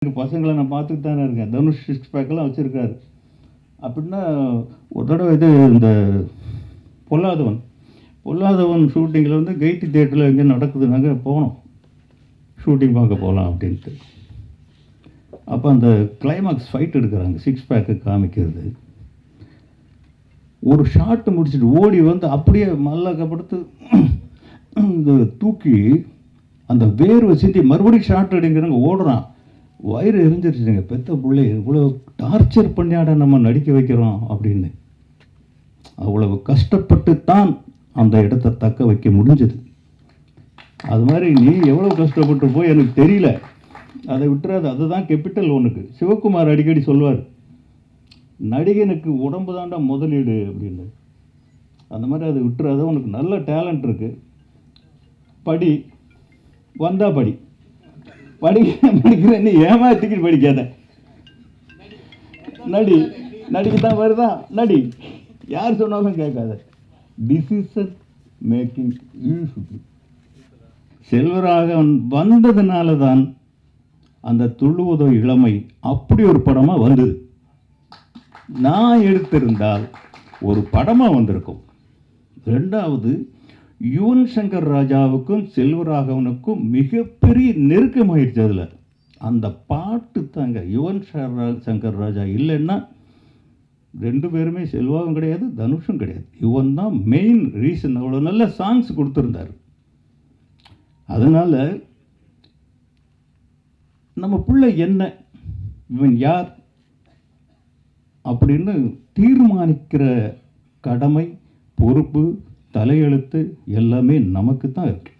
பசங்களை நான் பார்த்துட்டு தானே இருக்கேன். தனுஷ் 6 பேக்கெல்லாம் வச்சுருக்காரு. அப்படின்னா ஒரு தடவை இது இந்த பொல்லாதவன் ஷூட்டிங்கில் வந்து கெய்டி தியேட்டரில் எங்கே நடக்குதுனாங்க போனோம், ஷூட்டிங் பார்க்க போகலாம் அப்படின்ட்டு. அப்போ அந்த கிளைமாக்ஸ் ஃபைட் எடுக்கிறாங்க, 6 பேக்கு காமிக்கிறது. ஒரு ஷாட்டு முடிச்சுட்டு ஓடி வந்து அப்படியே மல்லக்கப்படுத்து இந்த தூக்கி அந்த வேர்வை சிந்தி மறுபடியும் ஷாட் எடுங்கிறாங்க. ஓடுறான், வயிறு எரிஞ்சிருச்சுங்க. பெத்த பிள்ளை இவ்வளோ டார்ச்சர் பண்ணியாட நம்ம நடிக்க வைக்கிறோம் அப்படின்னு. அவ்வளவு கஷ்டப்பட்டு தான் அந்த இடத்தை தக்க வைக்க முடிஞ்சது. அது மாதிரி நீ எவ்வளோ கஷ்டப்பட்டு போய் எனக்கு தெரியல, அதை விட்டுறாது. அதுதான் கேபிட்டல் ஒன்றுக்கு. சிவகுமார் அடிக்கடி சொல்வார், நடிகனுக்கு உடம்பு தாண்டா முதலீடு அப்படின்னு. அந்த மாதிரி அதை விட்டுறாத. உனக்கு நல்ல டேலண்ட் இருக்குது, படி, வந்தா படி, படிக்கிறேன்னு ஏமாத்திக்கிட்டு படிக்காத. நடிக்கத்தான் வருதா நடி, யார் சொன்னாலும் கேட்காத. Decision making useful. செல்வராகவன் வந்ததுனால தான் அந்த துள்ளுவதோ இளமை அப்படி ஒரு படமாக வந்தது. நான் எடுத்திருந்தால் ஒரு படமாக வந்திருக்கும். ரெண்டாவது, யுவன் சங்கர் ராஜாவுக்கும் செல்வராகவனுக்கும் மிகப்பெரிய நெருக்கமாயிடுச்சு. அதில் அந்த பாட்டு தாங்க. யுவன் சங்கர் ராஜா இல்லைன்னா ரெண்டு பேருமே, செல்வாவும் கிடையாது, தனுஷும் கிடையாது. யுவன் தான் மெயின் ரீசன். அவ்வளோ நல்ல சாங்ஸ் கொடுத்துருந்தார். அதனால் நம்ம பிள்ளை என்ன, இவன் யார் அப்படின்னு தீர்மானிக்கிற கடமை, பொறுப்பு, தலையெழுத்து எல்லாமே நமக்கு தான் இருக்கு.